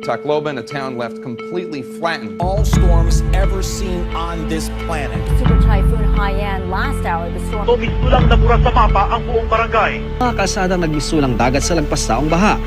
Tacloban, a town left completely flattened. All storms ever seen on this planet. Super Typhoon Haiyan last hour, the storm. Misulang nabura sa mapa ang buong barangay. Mga kalsadang nagmisulang dagat sa lagpas taong baha.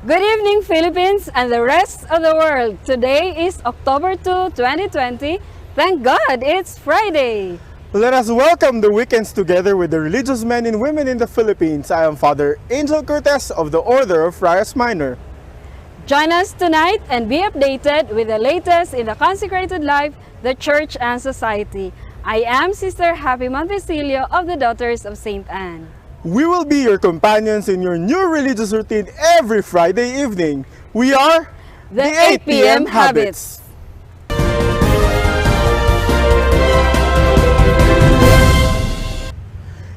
Good evening, Philippines and the rest of the world. Today is October 2, 2020. Thank God it's Friday. Let us welcome the weekends together with the religious men and women in the Philippines. I am Father Angel Cortez of the Order of Friars Minor. Join us tonight and be updated with the latest in the consecrated life, the church and society. I am Sister Happy Montecillo of the Daughters of St. Anne. We will be your companions in your new religious routine every Friday evening. We are the 8 p.m. Habits.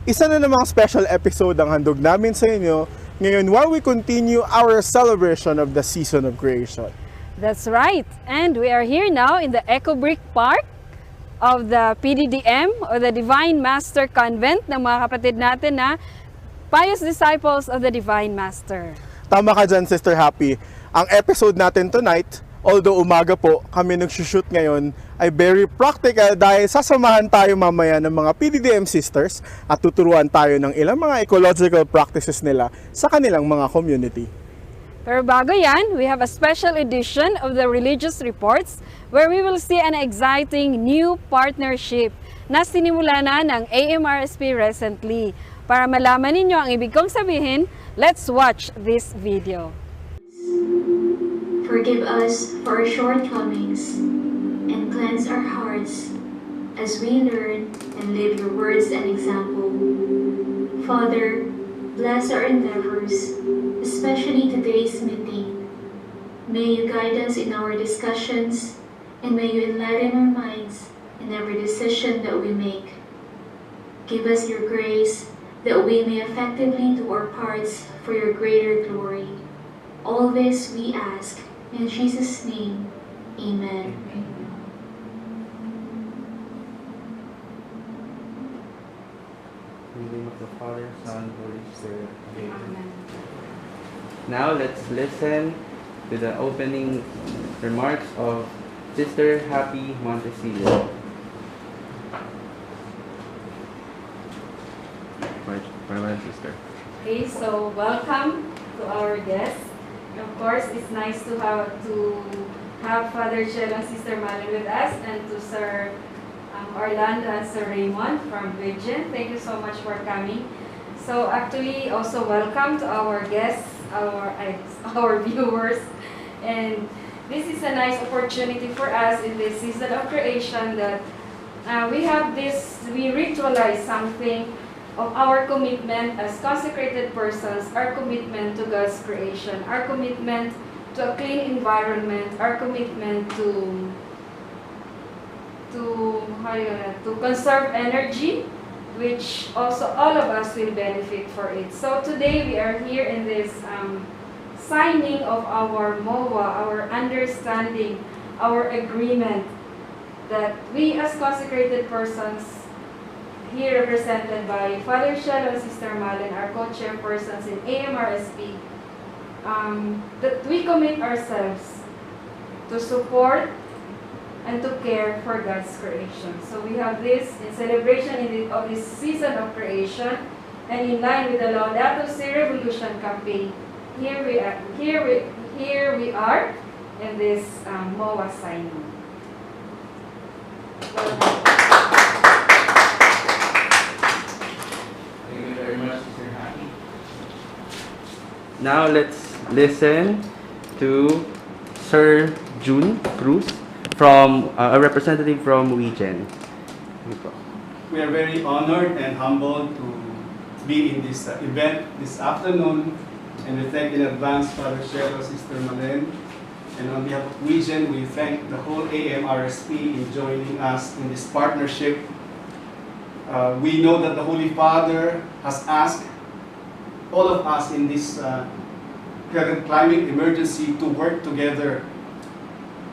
Isa na namang special episode ang handog namin sa inyo ngayon while we continue our celebration of the season of creation. That's right. And we are here now in the ECOBRIC Park of the PDDM or the Divine Master Convent ng mga kapatid natin na Pious Disciples of the Divine Master. Tama ka dyan, Sister Happy. Ang episode natin tonight, although umaga po kami nag-shoot ngayon, ay very practical dahil sasamahan tayo mamaya ng mga PDDM sisters at tuturuan tayo ng ilang mga ecological practices nila sa kanilang mga community. Pero bago yan, we have a special edition of the Religious Reports where we will see an exciting new partnership na sinimula na ng AMRSP recently. Para malaman ninyo ang ibig kong sabihin, let's watch this video. Forgive us for our shortcomings and cleanse our hearts as we learn and live your words and example. Father, bless our endeavors, especially today's meeting. May you guide us in our discussions and may you enlighten our minds in every decision that we make. Give us your grace that we may effectively do our parts for your greater glory. All this we ask in Jesus' name, amen. In the name of the Father, Son, Holy Spirit. Amen. Now let's listen to the opening remarks of Sister Happy Montecillo. Sister. Okay, so welcome to our guests. Of course, it's nice to have Father Chelo and Sister Malin with us, and to Sir Orlando and Sir Raymond from Virgin. Thank you so much for coming. So actually, also welcome to our guests, our viewers, and this is a nice opportunity for us in this season of creation that we ritualize something of our commitment as consecrated persons, our commitment to God's creation, our commitment to a clean environment, our commitment to conserve energy, which also all of us will benefit for it. So today we are here in this signing of our MOA, our understanding, our agreement that we as consecrated persons, here represented by Father Chelo and Sister Malin, our co-chairpersons in AMRSP, that we commit ourselves to support and to care for God's creation. So we have this in celebration of this season of creation, and in line with the Laudato Si Revolution campaign, here we are in this MOA signing. Welcome. Now let's listen to Sir June Cruz, from a representative from WeGen. We are very honored and humbled to be in this event this afternoon, and we thank in advance Father Chelo, Sister Malin, and on behalf of WeGen, we thank the whole AMRSP in joining us in this partnership. We know that the Holy Father has asked all of us in this current climate emergency to work together.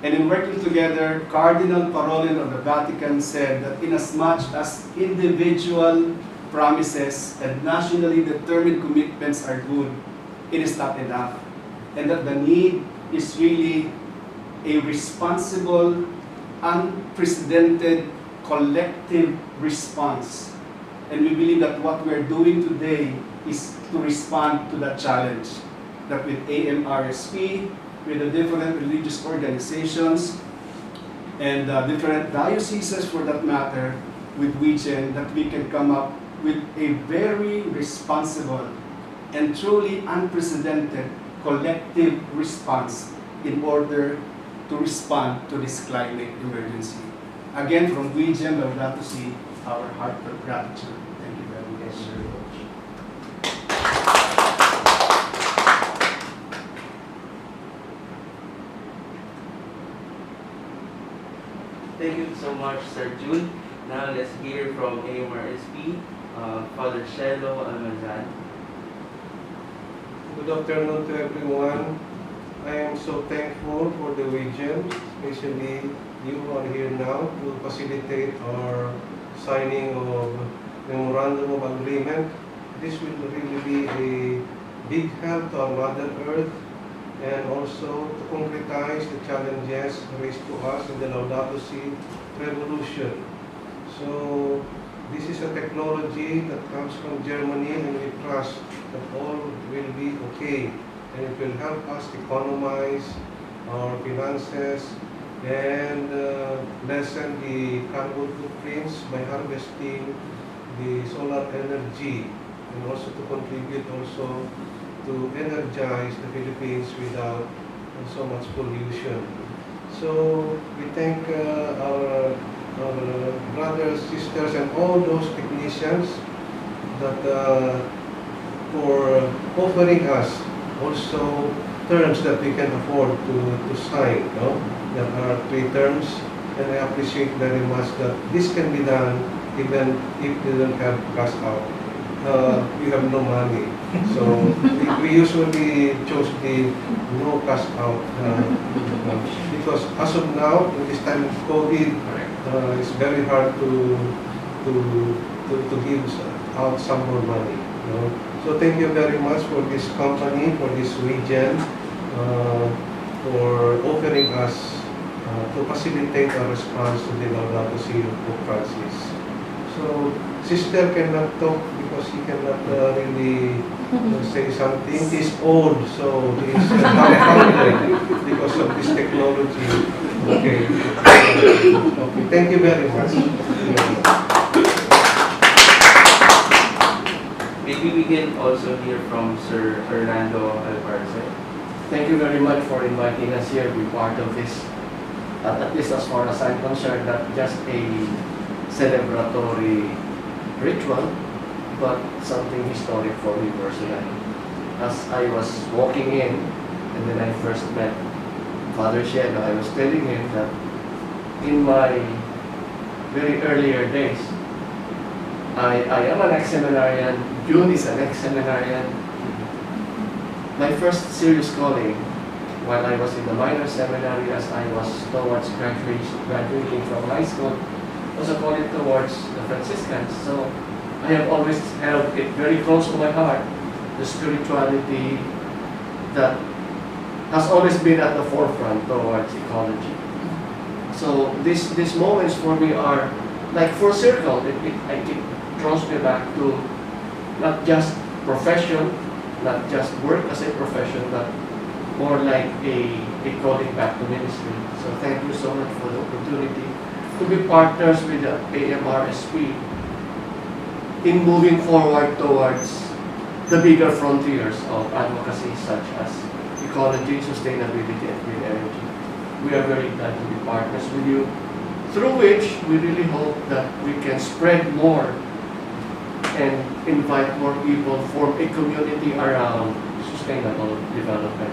And in working together, Cardinal Parolin of the Vatican said that inasmuch as individual promises and nationally determined commitments are good, it is not enough. And that the need is really a responsible, unprecedented, collective response. And we believe that what we're doing today is to respond to that challenge. That with AMRSP, with the different religious organizations, and different dioceses for that matter, with WeGen, that we can come up with a very responsible and truly unprecedented collective response in order to respond to this climate emergency. Again, from WeGen, Laudato Si, our heartfelt gratitude. Thank you very much. Thank you so much, Sir June. Now let's hear from AMRSP, Father Shelo Almazan. Good afternoon to everyone. I am so thankful for the region, especially you who are here now to facilitate our signing of Memorandum of Agreement. This will really be a big help to our Mother Earth and also to concretize the challenges raised to us in the Laudato Si revolution. So this is a technology that comes from Germany, and we trust that all will be okay, and it will help us economize our finances and lessen the carbon footprints by harvesting the solar energy, and also to contribute also to energize the Philippines without so much pollution. So we thank our brothers, sisters, and all those technicians that for offering us also terms that we can afford to sign. No? There are 3 terms, and I appreciate very much that this can be done even if they don't have cash out. We have no money, so we usually chose the no cash out because as of now, in this time of COVID, it's very hard to give out some more money. You know? So thank you very much for this company, for this region, for offering us to facilitate our response to the Laudato Si of Pope Francis. So sister cannot talk because he cannot really say something. He's old, so he's dumbfounded because of this technology. Okay. Okay. Thank you very much. Maybe we can also hear from Sir Fernando Alvarez. Thank you very much for inviting us here to be part of this, at least as far as I'm concerned, not just a celebratory ritual, but something historic for me personally. As I was walking in, and then I first met Father Shelo, I was telling him that in my very earlier days, I am an ex-seminarian, June is an ex-seminarian. My first serious calling while I was in the minor seminary, as I was towards graduating from high school, was a calling towards the Franciscans. So I have always held it very close to my heart, the spirituality that has always been at the forefront towards ecology. So these moments for me are like full circle. It draws me back to not just profession, not just work as a profession, but more like a calling back to ministry. So thank you so much for the opportunity to be partners with the AMRSP in moving forward towards the bigger frontiers of advocacy such as ecology, sustainability, and green energy. We are very glad to be partners with you, through which we really hope that we can spread more and invite more people, form a community around sustainable development,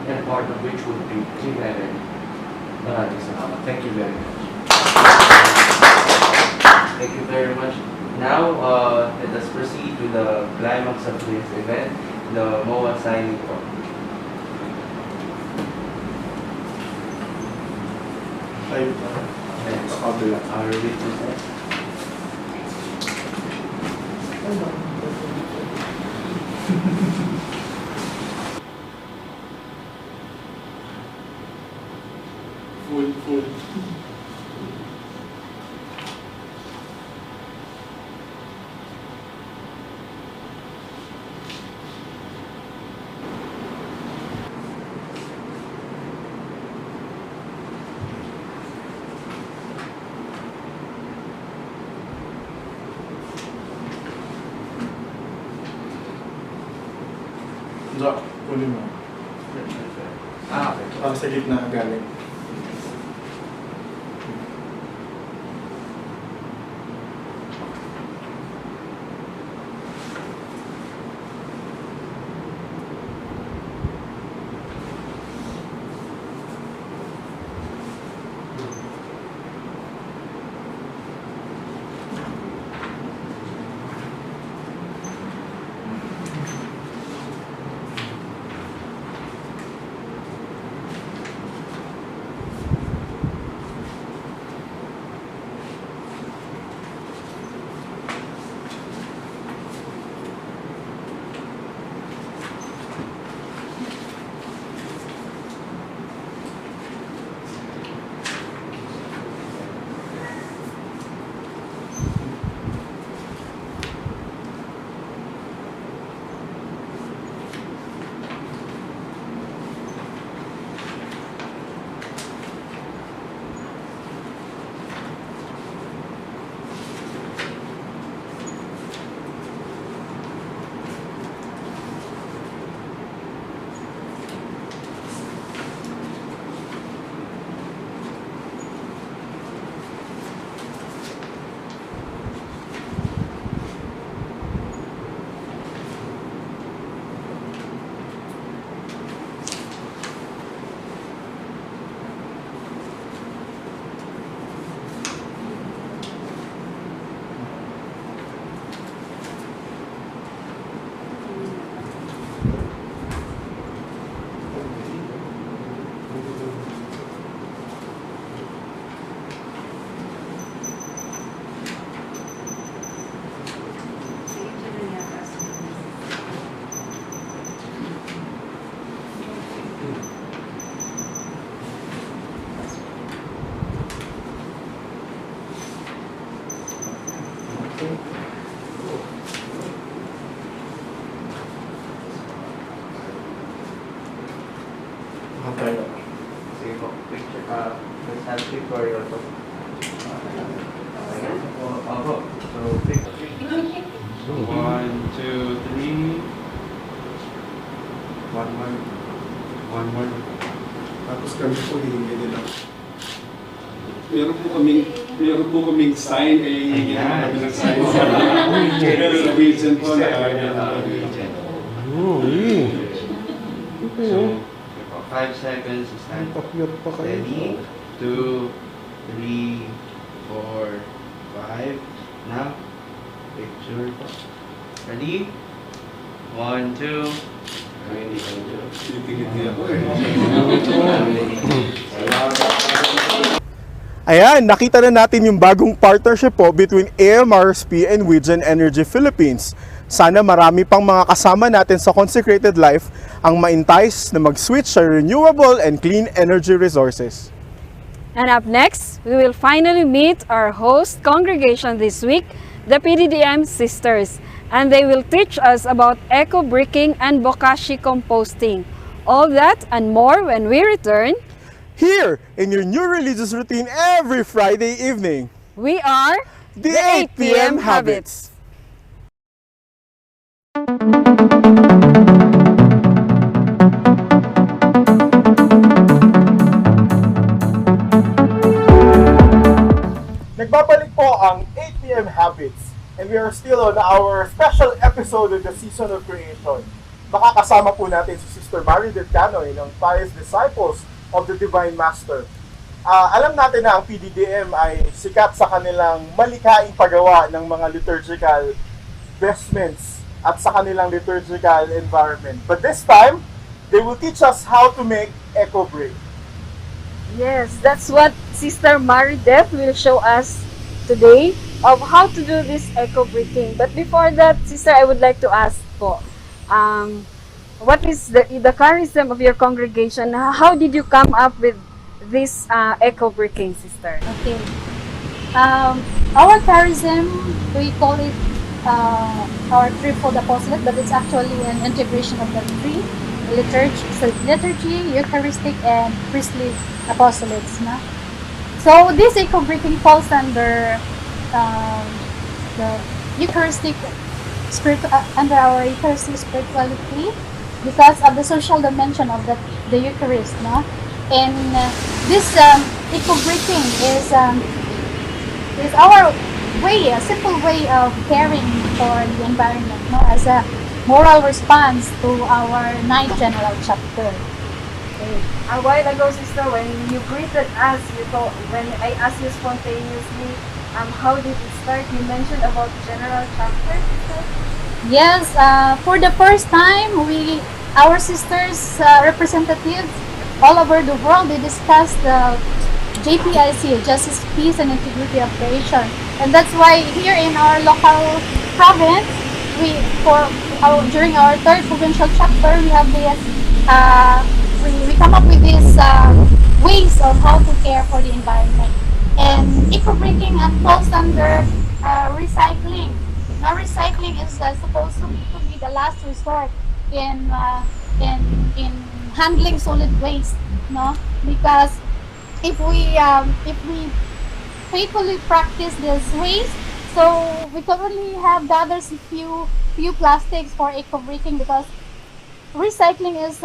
and part of which would be clean energy. Maraming salamat. Thank you very much. Thank you very much. Now, let us proceed with the climax of this event, the MOA signing form. Our witnesses. Full. Jack, kunin mo. Okay. Sa gitna galing. proceed for your talk. So, pick. 1, 2, 3. One more. Tapos kami po hihingi nila. Meron po kaming sign, hihingi na kami ng sign sa region po na So, 5 seconds to stand. Ready? 2, 3, 4, 5. Now, picture. Ready? 1, 2. Ayan, nakita na natin yung bagong partnership po between AMRSP and Wigen Energy Philippines. Sana marami pang mga kasama natin sa Consecrated Life ang ma-entice na mag-switch sa renewable and clean energy resources. And up next, we will finally meet our host congregation this week, the PDDM Sisters. And they will teach us about ECOBRICKING and BOKASHI Composting. All that and more when we return here in your new religious routine every Friday evening. We are the 8 p.m. Habits. Nagbabalik po ang 8 p.m. Habits. And we are still on our special episode of the Season of Creation. Makakasama po natin si Sister Mary Delcanoy ng Pious Disciples of the Divine Master. Alam natin na ang PDDM ay sikat sa kanilang malikhaing paggawa ng mga liturgical vestments at sa kanilang liturgical environment. But this time, they will teach us how to make eco-brick. Yes, that's what Sister Mary Def will show us today of how to do this eco-bricking. But before that, Sister, I would like to ask po, what is the charism of your congregation? How did you come up with this eco-bricking, Sister? Okay. Our charism, we call it our threefold apostolate, but it's actually an integration of the three: liturgy, Eucharistic, and priestly apostolates. No? So this eco-bricking falls under the Eucharistic under our Eucharistic spirituality because of the social dimension of the Eucharist, no? And this eco-bricking is our way, a simple way of caring for the environment, no? As a moral response to our 9th General Chapter. Okay. A while ago, Sister, when you greeted us, when I asked you spontaneously, how did it start? You mentioned about General Chapter, Sister? Yes, for the first time, our sisters representatives all over the world, they discussed the JPIC, Justice, Peace, and Integrity of Creation. And that's why here in our local province, during our 3rd provincial chapter, we have this, we come up with these ways of how to care for the environment. And eco-bricking falls under recycling. Now, recycling is supposed to be the last resort in handling solid waste, no? Because if we faithfully practice this waste, so we can only have the other few plastics for eco-bricking, because recycling is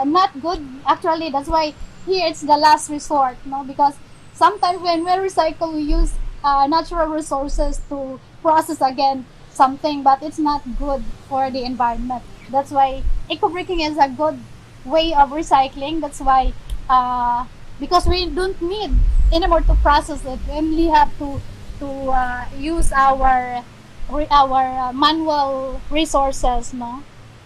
not good. Actually, that's why here it's the last resort, no? Because sometimes when we recycle, we use natural resources to process again something, but it's not good for the environment. That's why eco-bricking is a good way of recycling. That's why because we don't need anymore to process it. We only have to use our manual resources, no?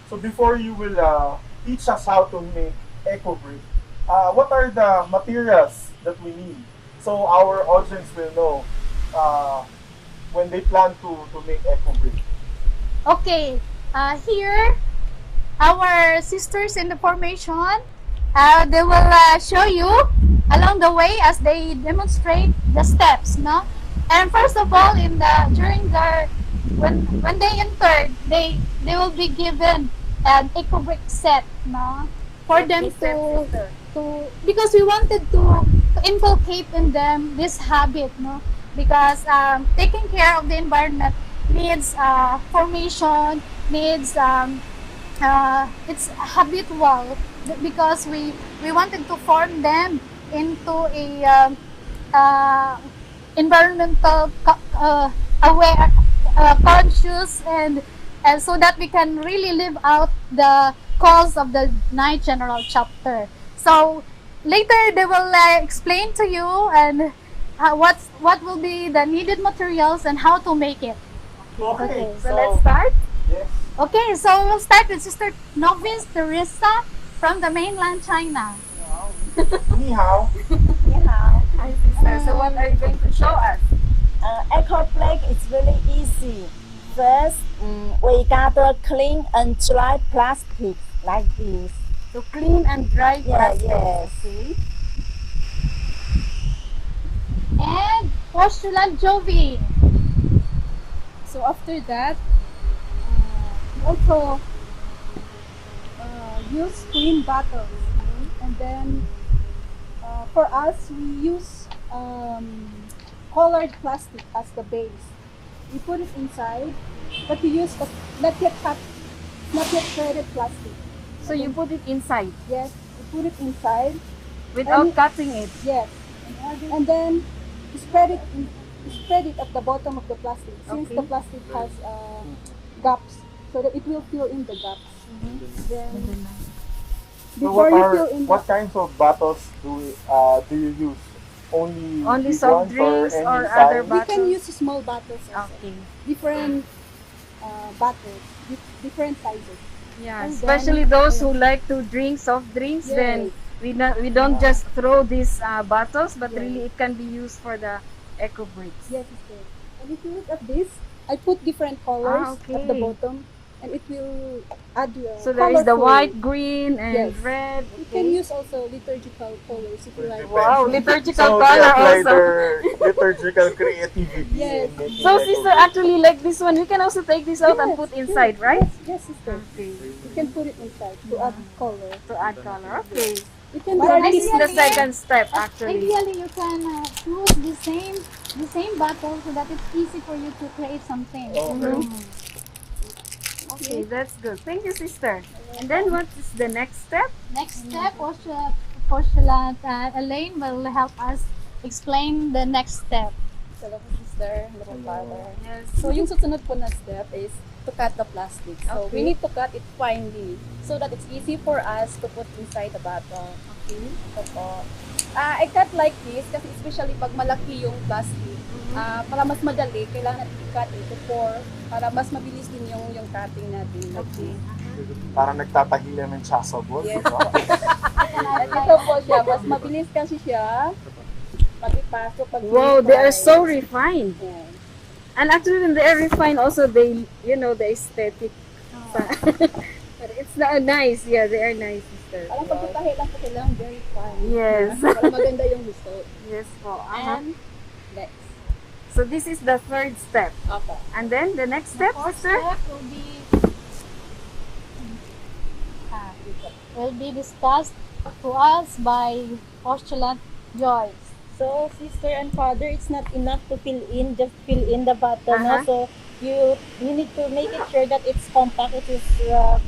So before you will teach us how to make eco-brick, what are the materials that we need so our audience will know when they plan to make eco-brick? Okay, here our sisters in the formation, they will show you along the way as they demonstrate the steps, no? And first of all, when they enter, they will be given an eco-brick set, no? For them to because we wanted to inculcate in them this habit, no? Because taking care of the environment needs formation, needs it's habitual, because we wanted to form them into a environmental aware, conscious, and so that we can really live out the calls of the 9th General Chapter. So later they will explain to you and what will be the needed materials and how to make it. Okay, so let's start. Yes. Okay, so we'll start with Sister Novice Teresa from the mainland China. Ni hao. Hi, sister. So what are you going to show us? ECOBRICK is very easy. First, we gather clean and dry plastic like this. So clean and dry plastic. Yes. Okay. And postulant Jovi. So after that, we also use clean bottles, and then for us we use colored plastic as the base. We put it inside, but we use not yet shredded plastic. So you put it inside? Yes, we put it inside without cutting it. Yes, and then spread it at the bottom of the plastic, since the plastic has gaps, so that it will fill in the gaps. Then So what kinds of bottles do you use? Only soft drinks or size? other We bottles? can use small bottles also. Okay. Different bottles, different sizes. Yeah, And especially then, those who like to drink soft drinks, then we don't just throw these bottles, but really it can be used for the ECOBRICKs. Yes, it's and if you look at this, I put different colors at the bottom, and it will add So there is the colorful. white, green, and Yes. red. You can use also liturgical colors if you like. Wow, liturgical So color they apply also. their liturgical creativity. Yes. in making So ECOBRICK. sister, actually like this one, we can also take this out and put inside, right? Yes, sister. You can put it inside to add color. To add color, okay. You can So do this is the second step actually. Ideally, you can use the same bottle so that it's easy for you to create something. Okay, that's good. Thank you, sister. And then what is the next step? Next step, postulant Elaine will help us explain the next step. Hello, sister. Hello, father. Yes. So yung susunod po na step is to cut the plastic. So we need to cut it finely so that it's easy for us to put inside the bottle. Okay. Ito po. I cut like this kasi especially pag malaki yung plastic. Para mas madali, kailangan natin i-cut ito para mas mabilis din yung cutting natin. Okay. Parang nagtatahi naman siya sa ball. Yes. Ito po siya. Mas mabilis kasi siya. Pag-ipasok. Wow, they are so refined. Yeah. And actually when they are refined also, they, the aesthetic. But it's not nice. Yeah, they are nice, sister. Alam, pagtatahi lang po kailangan very fine. Yes. Para maganda yung result. Yes po. And next. So this is the third step. Okay. And then the next step, sister? Will be discussed to us by postulant Joyce. So, sister and father, it's not enough to fill in the bottle. No? So, you need to make it sure that it's compact, it is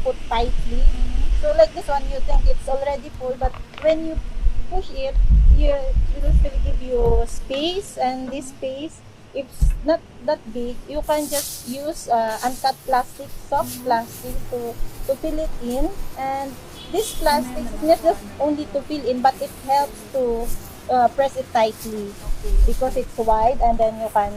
put tightly. So, like this one, you think it's already full, but when you push it, it will still give you space, and this space, if it's not that big, you can just use uncut plastic, soft plastic to fill it in. And this plastic is not just only to fill in, but it helps to press it tightly because it's wide, and then you can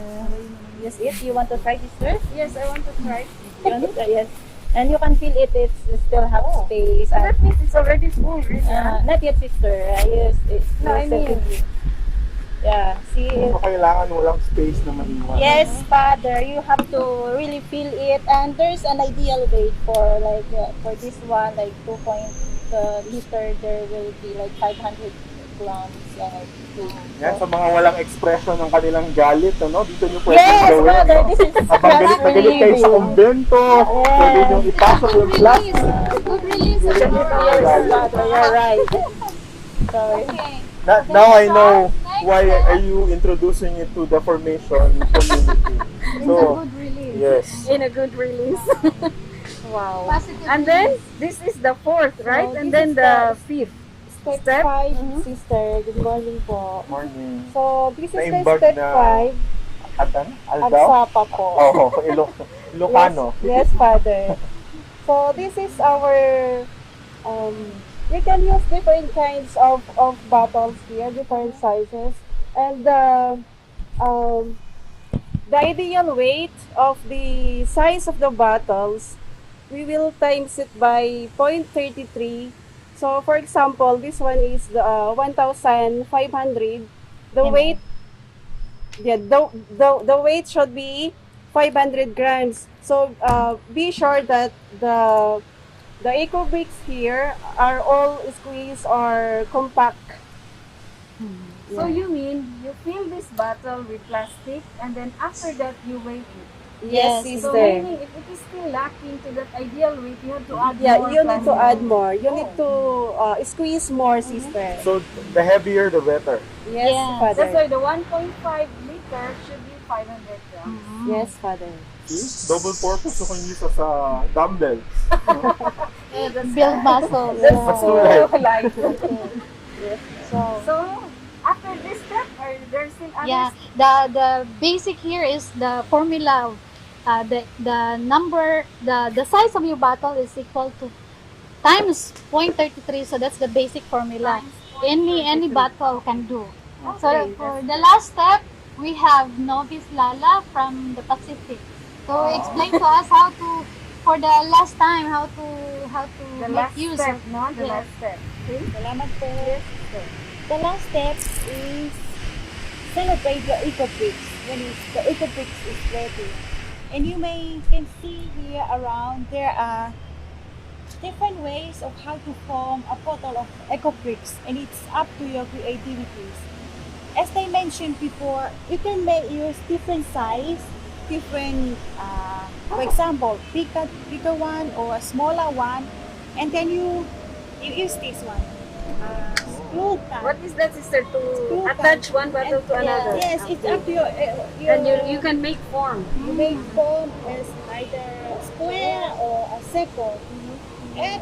use it. You want to try this first? Yes, I want to try. You want to try? Yes. And you can feel it, it's still have space. So that means it's already full, really? Not yet, sister. I use it. No, I mean, yeah, see it. So kailangan walang space na maiwan. Yes, father, you have to really feel it, and there's an ideal weight for like for this one, like 2.0 liter. There will be like 500 grams. Yan, sa mga walang expression ng kanilang galit, dito nyo pwede yes, gawin. father, this is Habang galit kayo sa kumbento, pwede nyo ipasok yung plastic. Good release. Yes, father, you're right. sorry. Okay. Now I know why are you introducing it to the formation community. It's a good release. Yes. In a good release. Wow. Positive And then release. this is the fourth, right? So, and this then is the fifth. Step 5, sister. Good morning po. Morning. So, this is the Naimbag step na 5. Aldaw? Agsapa po. Oo, Ilocano. Yes, Father. So, this is our, we can use different kinds of bottles here, different sizes. And the ideal weight of the size of the bottles, we will times it by 0.33. So, for example, this one is 1,500. The weight, the weight should be 500 grams. So, be sure that the EcoBricks here are all squeezed or compact. So you mean you fill this bottle with plastic and then after that you weigh it? Yes, So sister. meaning if it is still lacking to that ideal weight, you have to add Yeah, more you need to plastic. add more. You need to squeeze more, sister. So the heavier the better. Yes, Father. That's why the 1.5 liter should be 500 grams. Yes, Father. See? Double purpose so kung use sa dumbbells. Build muscle. Mas tulad. So after this step, are there still others? Yeah, the basic here is the formula. The number, the size of your bottle is equal to times 0.33. So that's the basic formula. Any bottle can do. So for the last step, we have Novice Lala from the Pacific. So explain to us how to, for the last time, how to The make last use step, of no? The yeah. last step. Okay? Salamat po. The last step is celebrate your EcoBricks when the EcoBricks is ready. And you can see here around there are different ways of how to form a bottle of EcoBricks, and it's up to your creativities. As I mentioned before, you can use different size, different, for example, bigger one or a smaller one, and then you use this one. Screw tab. What is that, sister? To Screw attach tab. one bottle to And, another? Yes, it's up to your And you can make form. You make form as either square or a circle. And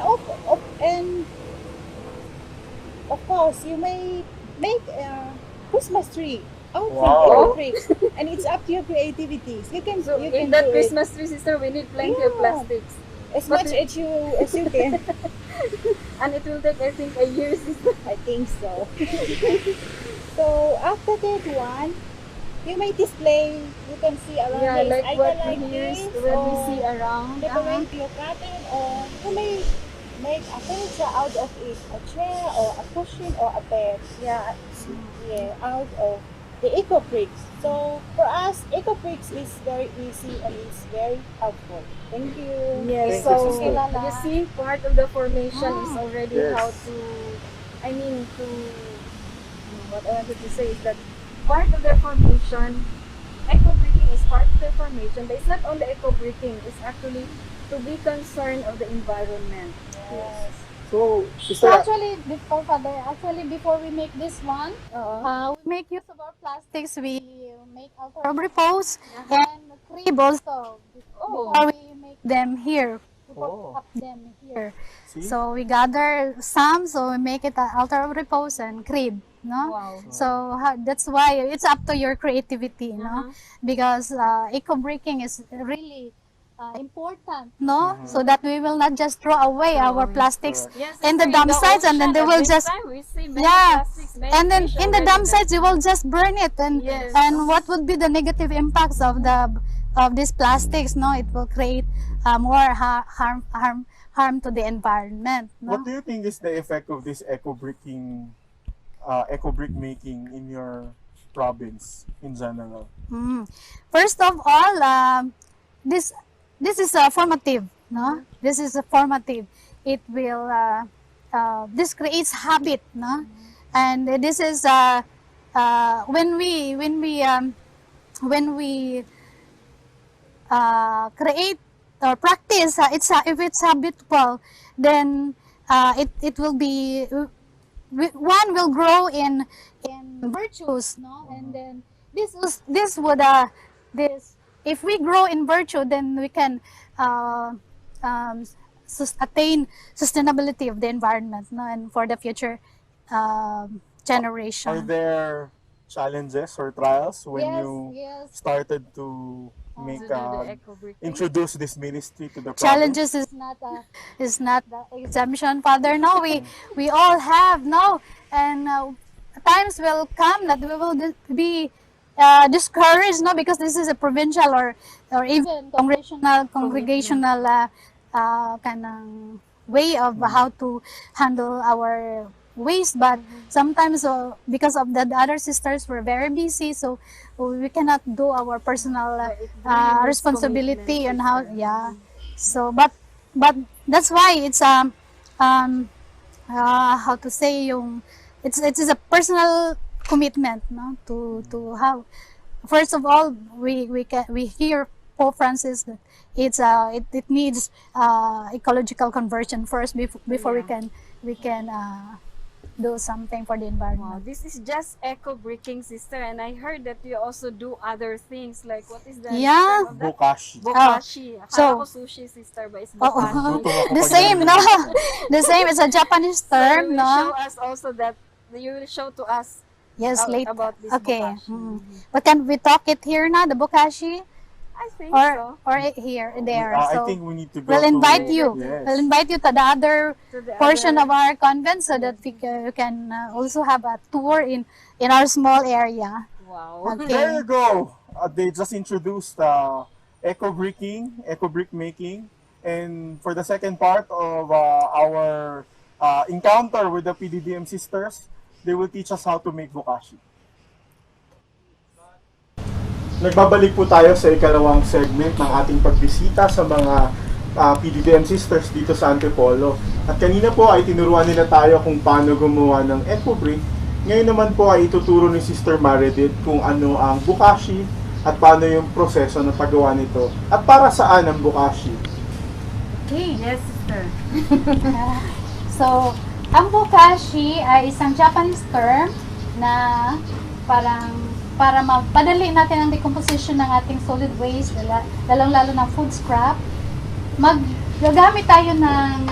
of course, you may make a Christmas tree out Wow. from EcoBricks, and it's up to your creativities. You can So you in can that do Christmas tree, sister, we need plenty of plastics. as But much as you can. And it will take, I think, a year, sister. I think so. So after that one, you may display. You can see around Yeah, this, like either what like we use this when we or see around. decorate your garden, or you may make a furniture out of it, a chair or a cushion or a bed. Yeah, out of the EcoBricks. So for us, EcoBricks is very easy and it's very helpful. Thank you. Yes, Thank you, so sister. you see, part of the formation is already Yes. how to, what I wanted to say is that part of the formation, eco-bricking is part of the formation, but it's not only eco-bricking, it's actually to be concerned of the environment. Yes. So, So sister, actually before we make this one, we make use of our plastics. We make altar of repose and crib also before we make them here. Before we up them here. see? So we gather some, so we make it an altar of repose and crib. No? Wow. So that's why it's up to your creativity, no? Because eco-bricking is really important, no? So that we will not just throw away our plastics in the dump sites, and then they will just and then in the dump sites you will just burn it, and what would be the negative impacts of these plastics? No, it will create more harm to the environment. No? What do you think is the effect of this eco-bricking, eco-brick making in your province in general? First of all, this is formative, no? This is formative. It will this creates habit, no? And this is when we create or practice, if it's habitual, then it will be one will grow in virtues, no, and then this would this if we grow in virtue, then we can um, attain sustainability of the environment, no, and for the future generation. Are there challenges or trials when Yes, you yes. started to make introduce this ministry to the province? Challenges is not the exemption, Father. No, we all have, no, and times will come that we will be discouraged, no, because this is a provincial or even congregational kind of way of how to handle our waste. But sometimes because of the other sisters were very busy, so we cannot do our personal responsibility on how, yeah. So but that's why it's how to say, yung it's a personal commitment, no, to have. First of all, we hear Pope Francis that it needs ecological conversion first before we can do something for the environment. Wow, this is just eco-bricking, sister, and I heard that you also do other things, like what is the Yeah. term of that? Bokashi. Bokashi. So- Akala ko sushi, sister, but it's Oh, bokashi. the same, no, the same. It's a Japanese So you term, will no. show us also that you will show to us Yes, later. about this Okay. bokashi. But can we talk it here now, the bokashi? I think Or so. here, there. I So think we need to go we'll invite to, you. Yes. We'll invite you to the other To the portion other- of our convent so that we can also have a tour in our small area. Wow. Okay. There you go. They just introduced eco-bricking, eco-brick making, and for the second part of our encounter with the PDDM sisters, they will teach us how to make bokashi. Nagbabalik po tayo sa ikalawang segment ng ating pagbisita sa mga PDDM sisters dito sa Antipolo. At kanina po ay tinuruan nila tayo kung paano gumawa ng eco-brick. Ngayon naman po ay ituturo ni Sister Meredith kung ano ang bokashi at paano yung proseso ng paggawa nito. At para saan ang bokashi? Okay. Yes, sister. So, ang bokashi ay isang Japanese term na para mapadali natin ang decomposition ng ating solid waste, lalong-lalo ng food scrap. Gagamit tayo ng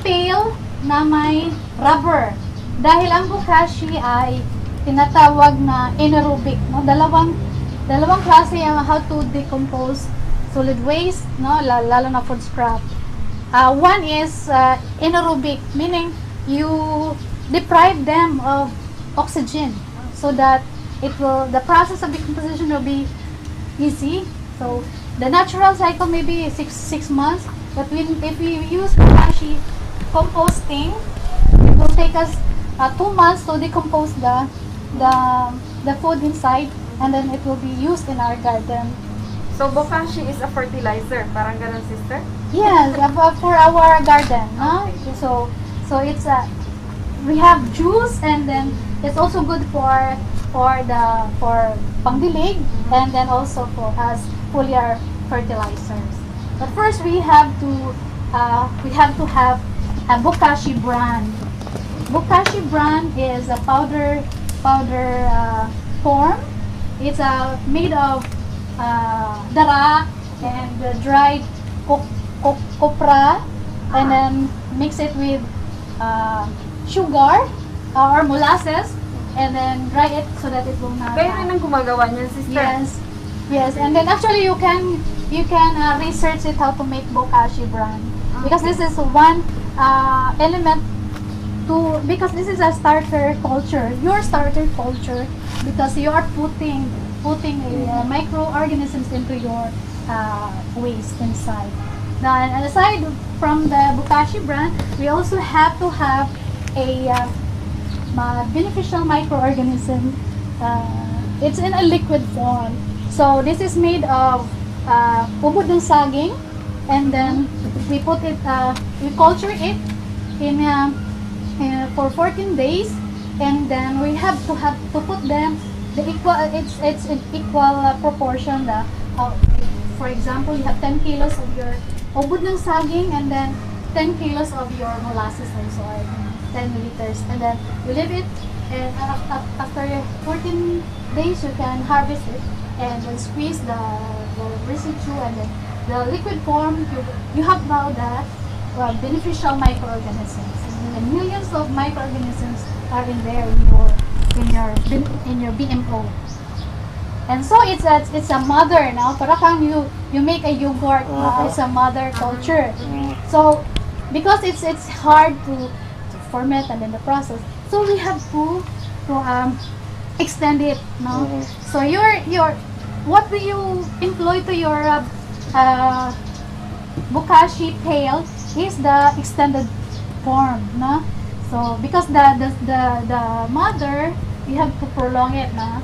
pail na may rubber. Dahil ang bokashi ay tinatawag na anaerobic, no? Dalawang klase ang how to decompose solid waste, no? Lalo na food scrap. One is anaerobic, meaning you deprive them of oxygen so that the process of decomposition will be easy. So the natural cycle may be six months, but if we use bokashi composting, it will take us 2 months to decompose the food inside, and then it will be used in our garden. So bokashi is a fertilizer, parang ganun, sister? Yes, for our garden, no? Okay. So it's we have juice, and then it's also good for pangdilig, and then also for as foliar fertilizers. But first we have to have a bokashi bran. Bokashi bran is a powder form. It's made of dara and dried copra, and then mix it with sugar or molasses, and then dry it so that it will not. Kayo rin ang gumagawa niyan, sister? Yes, and then actually you can research it how to make bokashi bran, because this is one element because this is a starter culture, your starter culture, because you are putting microorganisms into your waste inside. Now, and aside from the bokashi bran, we also have to have a beneficial microorganism. It's in a liquid form. So this is made of ubod ng saging, and then we put it, we culture it for 14 days, and then we have to put them it's in equal proportion. For example, you have 10 kilos of your ubod ng saging, and then 10 kilos of your molasses also. 10 liters, and then you leave it, and after 14 days you can harvest it, and then squeeze the residue, and then the liquid form. You have now that beneficial microorganisms, and millions of microorganisms are in there in your BMO. And so it's a mother now. Para kang you make a yogurt, it's a mother culture. So because it's hard to ferment and then the process, so we have to extend it, no? So your what do you employ to your bokashi pail is the extended form, no? So because the mother, you have to prolong it, no?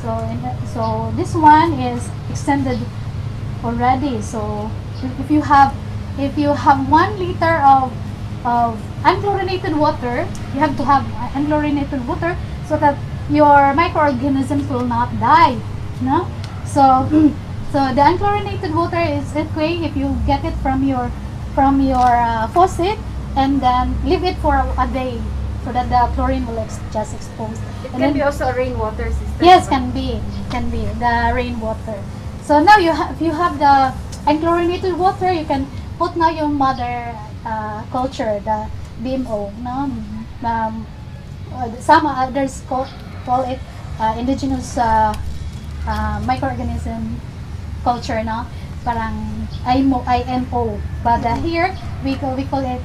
So this one is extended already. So if you have 1 liter of unchlorinated water, you have to have unchlorinated water so that your microorganisms will not die, no? So the unchlorinated water is okay if you get it from your faucet, and then leave it for a day so that the chlorine will just expose. It can be also a rainwater system. Yes, can be the rainwater. So now if you have the unchlorinated water, you can put now your mother culture, the BMO, no? Some others call it indigenous microorganism culture, no? Parang IMO. But here we call it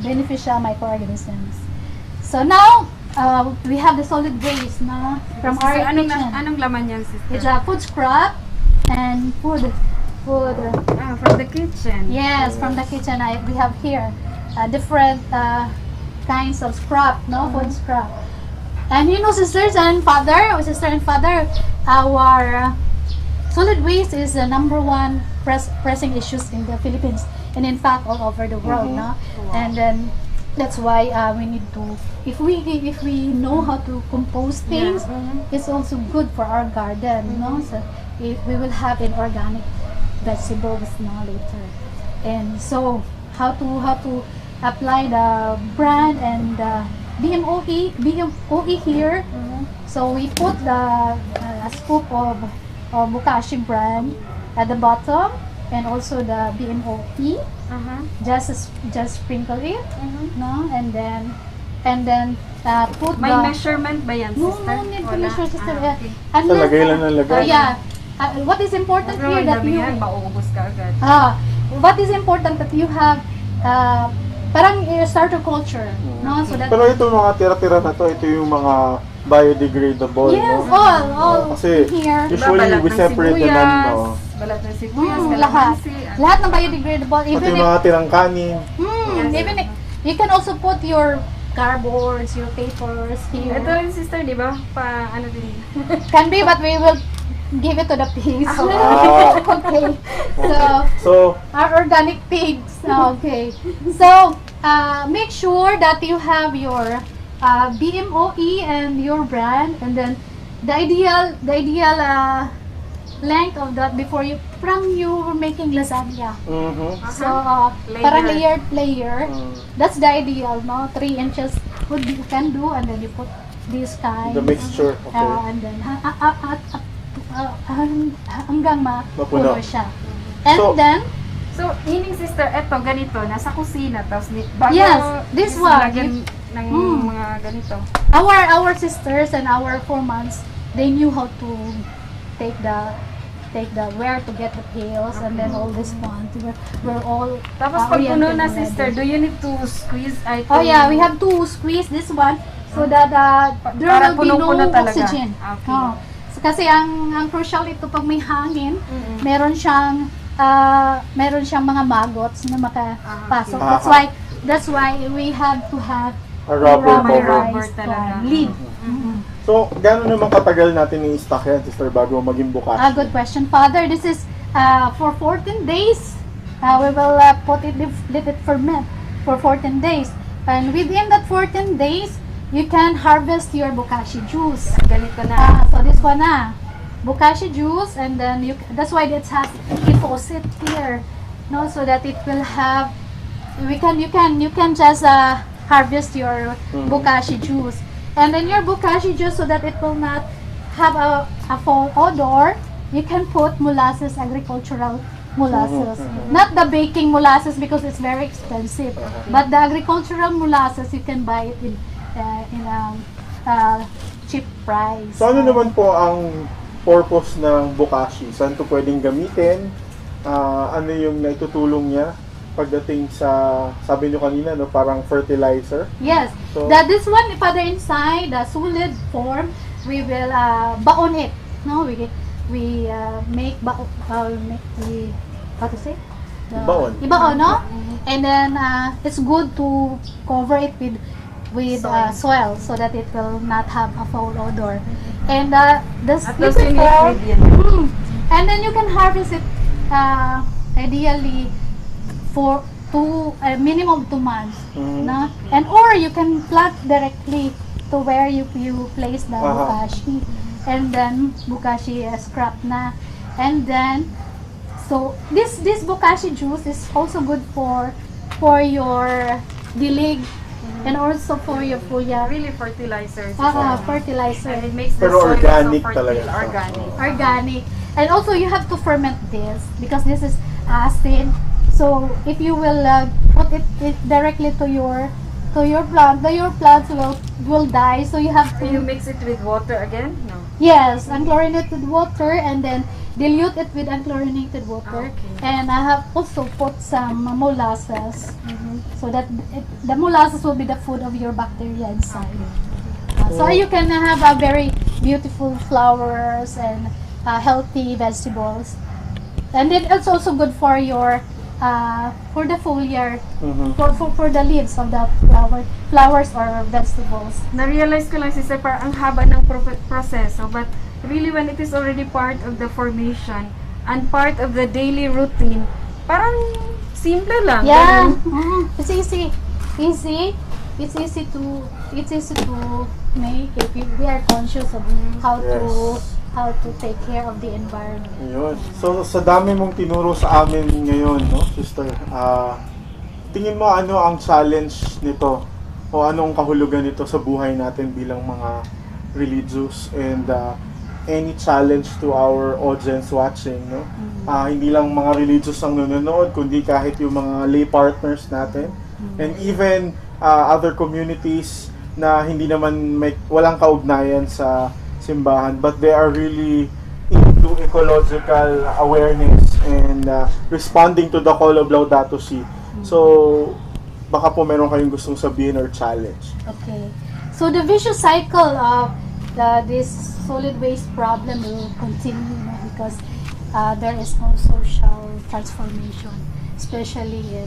beneficial microorganisms. So now we have the solid waste, no? From our kitchen. Anong laman yan, sister? It's a food scrap and food. From the kitchen. Yes, from the kitchen. We have here different kinds of scrap, no? Food scrap. And you know, sister and father, our solid waste is the number one pressing issues in the Philippines, and in fact all over the world, no? And then that's why we need to, if we know how to compose things, it's also good for our garden, no? So if we will have an organic vegetables now later. And so how to apply the brand and the BMOE here. So we put a scoop of bokashi brand at the bottom, and also the BMOE. Just sprinkle it, no, and then put may measurement ba yan, sister? No need to measure, sister. Okay. Lagay lang ng lagay. Yeah. What is important here that you mauubos ka agad. What is important that you have parang starter culture, no? So that pero ito mga tira-tira na to, ito yung mga biodegradable, yes, no? all kasi here. usually we separate the non, balat ng sibuyas, lahat ng biodegradable, pati yung mga tirang kanin. Even you can also put your cardboards, your papers here. Ito rin, sister, di ba? Ano din? Can be, but we will give it to the pigs. Okay. So our organic pigs. Okay. So make sure that you have your BMOE and your brand, and then the ideal length of that before you were making lasagna. So parang layer. That's the ideal, no? 3 inches you can do, and then you put this kind. The mixture. Okay. And then hanggang mapuno siya. And then so meaning, sister, eto ganito nasa kusina, tapos bago this one lagyan ng mga ganito. Our sisters and our 4 months, they knew how to take the where to get the pails, and then all this one. We're all tapos pag puno na, sister, do you need to squeeze? Oh yeah, we have to squeeze this one so that there will be no oxygen. Okay. So, kasi ang crucial ito pag may hangin, meron siyang mga maggots na makapasok. That's why we have to have a rubber lid. So, gano'n naman katagal natin i-stock yan, sister, bago maging bukas? Good question, Father. This is for 14 days. We will let it ferment for 14 days. And within that 14 days, you can harvest your bokashi juice. Ganito na. So this one na. Bokashi juice, and then that's why it has a faucet here, no, so that it will have, you can just harvest your bokashi juice. And then your bokashi juice, so that it will not have a foul odor, you can put molasses, agricultural molasses. Not the baking molasses because it's very expensive. But the agricultural molasses, you can buy it in a cheap price. So ano naman po ang purpose ng bokashi? Saan ito pwedeng gamitin? Ano yung naitutulong niya pagdating sa, sabi nyo kanina, no, parang fertilizer? Yes. So, This one, further inside, the solid form, we will baon it. No, we make what to say? Ibaon, no? And then it's good to cover it with soil so that it will not have a foul odor. And and then you can harvest it ideally for minimum 2 months, no? And or you can plant directly to where you place the bokashi, and then bokashi scrap na, and then so this bokashi juice is also good for your dilig. And also for your fulya. Really fertilizers. Fertilizer. And it makes the Pero soil organic so talaga. Organic. And also you have to ferment this because this is acid. So if you will put it directly to your plant, your plants will die. So you have to. You mix it with water again? No. Yes, unchlorinated water, and then dilute it with unchlorinated water. And I have also put some molasses, so that the molasses will be the food of your bacteria inside. So you can have a very beautiful flowers and healthy vegetables. And then it's also good for your for the foliar, for the leaves of the flowers or vegetables. Na-realize ko lang, sister, parang ang haba ng proseso, but really when it is already part of the formation and part of the daily routine, parang simple lang. Yeah, it's easy. It's easy to make if we are conscious of how to take care of the environment. Ayun. So sa dami mong tinuro sa amin ngayon, no, sister, tingin mo ano ang challenge nito o anong kahulugan nito sa buhay natin bilang mga religious, and any challenge to our audience watching, no? Hindi lang mga religious ang nanonood, kundi kahit yung mga lay partners natin, and even other communities na hindi naman walang kaugnayan sa simbahan, but they are really into ecological awareness and responding to the call of Laudato Si. So baka po meron kayong gustong sabihin or challenge. Okay. So the vicious cycle of this solid waste problem will continue, because there is no social transformation, especially in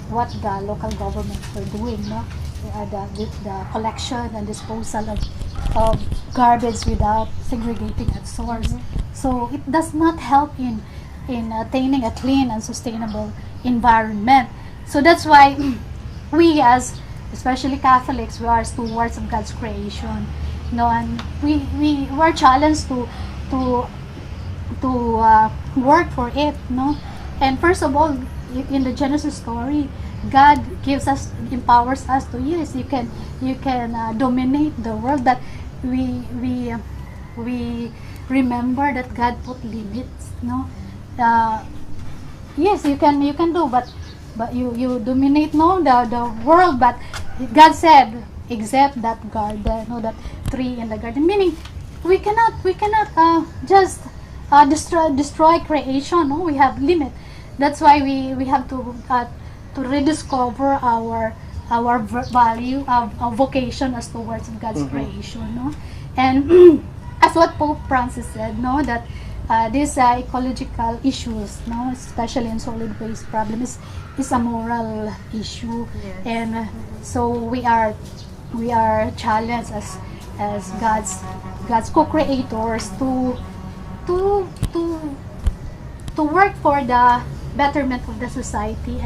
what the local governments are doing, no? The collection and disposal of garbage without segregating at source. So it does not help in attaining a clean and sustainable environment. So that's why we, as especially Catholics, we are stewards of God's creation. No, and we were challenged to work for it, no. And first of all, in the Genesis story, God empowers us to, yes, you can dominate the world. That we remember that God put limits, no. Yes, you can do, but you dominate, no, the world. But God said, except that garden, no, that tree in the garden, meaning we cannot just destroy creation, no. We have limit. That's why we have to rediscover our value, our vocation as towards God's creation, no. And as what Pope Francis said, no, that these ecological issues, no, especially in solid waste problem, is a moral issue. Yes. And so we are challenged as God's co-creators to work for the betterment of the society,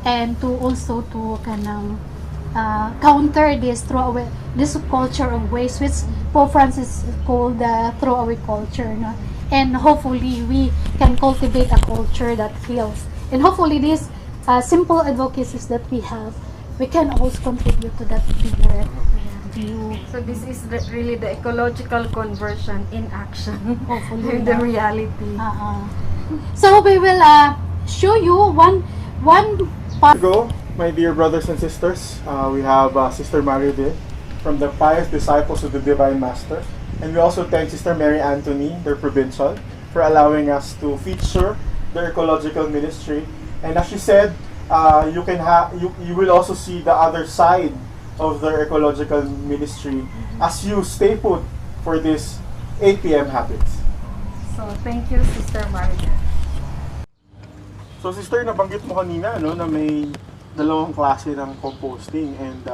and to also to counter this culture of waste, which Pope Francis called the throwaway culture, no? And hopefully we can cultivate a culture that heals, and hopefully these simple advocacies that we have we can also contribute to that bigger view. So this is really the ecological conversion in action. Hopefully, the reality. So we will show you one part. Go, my dear brothers and sisters. We have Sister Marie from the Pious Disciples of the Divine Master. And we also thank Sister Mary Anthony, their provincial, for allowing us to feature their ecological ministry. And as she said, you will also see the other side of their ecological ministry as you stay put for this 8 p.m. habits. So thank you, Sister Marie. So sister, nabanggit mo kanina na may dalawang klase ng composting, and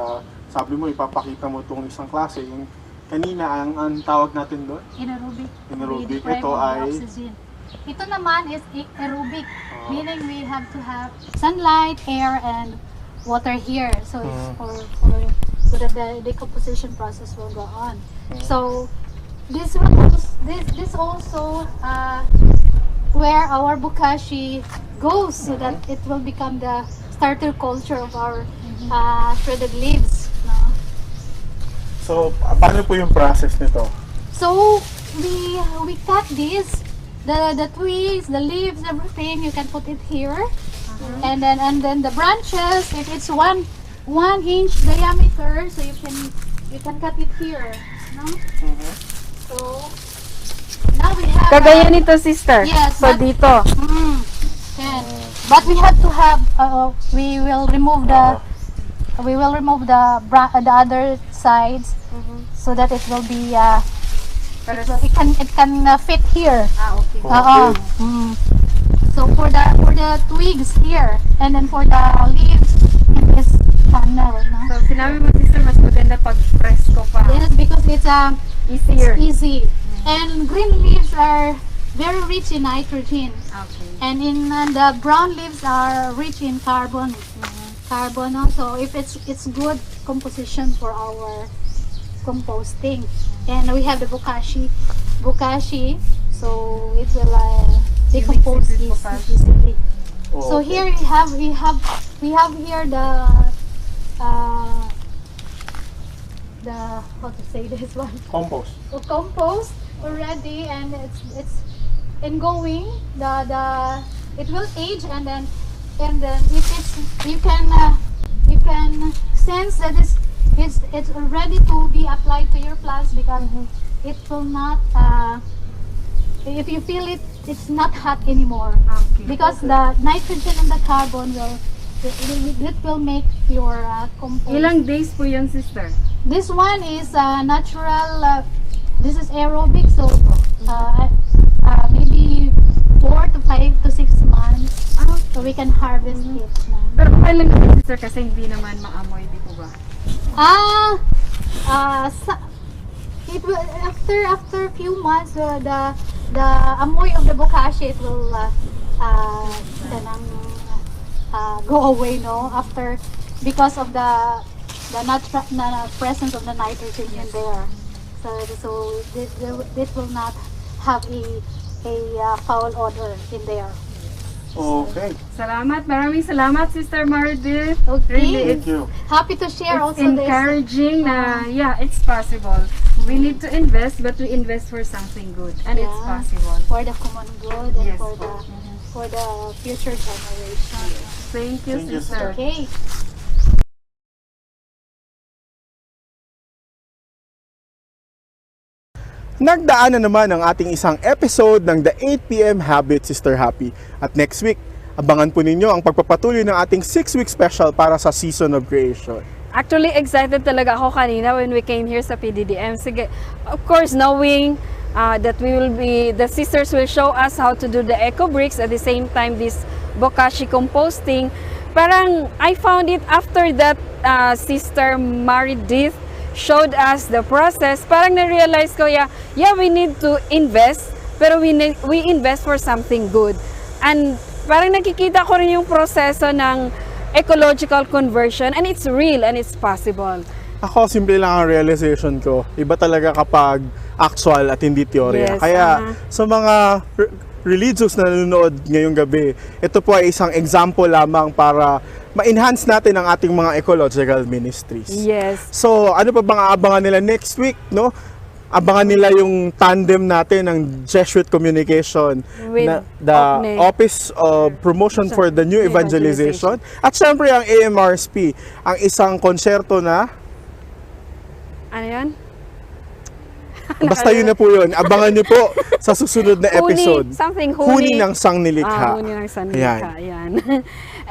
sabi mo ipapakita mo itong isang klase, yung kanina ang tawag natin doon? Anaerobic. Ito ay oxygen. Ito naman is aerobic, meaning we have to have sunlight, air, and water here. So it's so that the decomposition process will go on. So this also where our bokashi goes, so that it will become the starter culture of our shredded leaves. No? So paano po yung process nito? So we cut this, the twigs, the leaves, everything. You can put it here, and then the branches. If it's 1 inch diameter, so you can cut it here. No? So now we have. Kagaya nito, sister. Yes. So dito. But we have to have. We will remove the. We will remove the other sides, so that it will be. It can fit here. Okay. So for the twigs here, and then for the leaves in this panel. No? So sinabi mo, sister, mas maganda pag presko pa. Yes, because it's easier. It's easy. And green leaves are very rich in nitrogen. Okay. And the brown leaves are rich in carbon. Carbon also. If it's good composition for our composting. And we have the bokashi, so it will decompose easily. So here we have here the how to say this one? Compost. So compost already, and it's ongoing. It will age, and then if it's you can sense that it's ready to be applied to your plants, because it will not if you feel it's not hot anymore, because the nitrogen and the carbon will make your compost. Ilang days po yun, sister? This one is natural. This is aerobic, so maybe 4 to 5 to 6 months, so we can harvest it. Pero kailan naman, sister, kasi hindi naman maamoy, di po ba? It will after few months, the amoy of the bokashi, it will go away, no, after, because of the presence of the nitrogen in there. So this will not have a foul odor in there. Okay. Salamat. Maraming salamat, Sister Meredith. Okay. Really, Thank you. Happy to share it's also encouraging na, yeah, it's possible. We need to invest, but we invest for something good. And it's possible. For the common good, and Yes. for the future generation. Thank you, sister. Okay. Nagdaan na naman ang ating isang episode ng The 8 PM Habit, Sister Happy. At next week, abangan po ninyo ang pagpapatuloy ng ating 6-week special para sa Season of Creation. Actually, excited talaga ako kanina when we came here sa PDDM. Sige, of course, knowing that the sisters will show us how to do the eco bricks, at the same time this bokashi composting. Parang I found it after that Sister Meredith showed us the process, parang na-realize ko, yeah, we need to invest, pero we invest for something good. And parang nakikita ko rin yung proseso ng ecological conversion, and it's real and it's possible. Ako, simple lang ang realization ko. Iba talaga kapag actual at hindi teorya. Yes, Kaya sa mga religious na nanonood ngayong gabi, ito po ay isang example lamang para ma-enhance natin ang ating mga ecological ministries. Yes. So, ano pa bang aabangan nila next week, no? Abangan nila yung tandem natin ng Jesuit Communication, With the Office of Promotion for the New Evangelization, at syempre ang AMRSP, ang isang konserto na... Ano yan? Basta yun na po yun. Abangan nyo po sa susunod na episode. Huni ng Sangnilikha. Huni ng Sangnilikha, yan.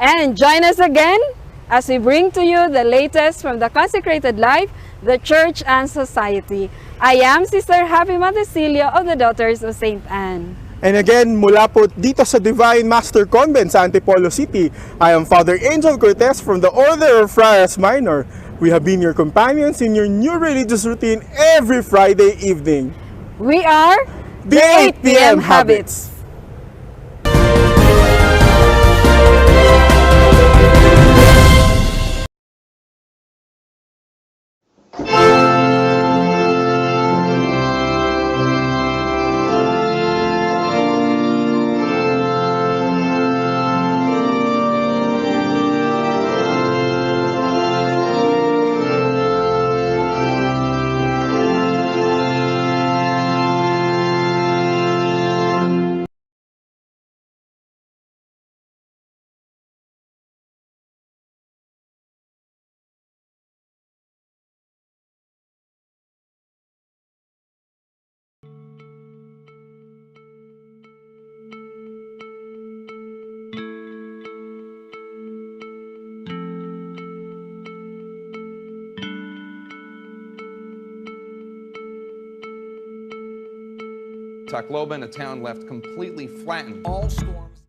And join us again as we bring to you the latest from the Consecrated Life, the Church and Society. I am Sister Happy Montecillo of the Daughters of St. Anne. And again, mula po dito sa Divine Master Convent sa Antipolo City, I am Father Angel Cortez from the Order of Friars Minor. We have been your companions in your new religious routine every Friday evening. We are the 8 p.m. Habits. Tacloban, a town left completely flattened. All storms.